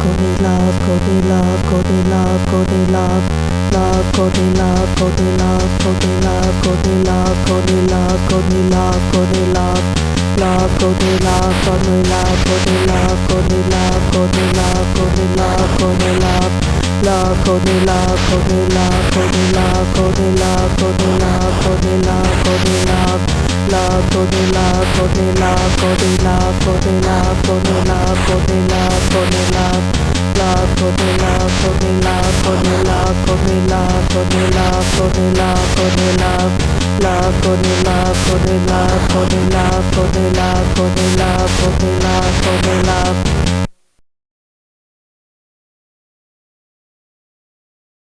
Cody love, Cody love, Cody love, Cody love, love, Cody love, Cody love, Cody love, Cody love, Cody love, Cody love, Cody love, love, Cody love, Cody love, Cody love, Cody love, Cody love, Cody love, Cody love, love, Cody love, Cody love, Cody love, Cody love, Cody love, Cody love, Cody love, love, Cody love, Cody love, Cody love, Cody love, Cody love, Cody love, Cody love, love, Cody love, Cody love, Cody love, Cody love, Cody love, Cody love, Cody love, love, Cody love, Cody love, Cody love, Cody love, Cody love, Cody love, Cody love,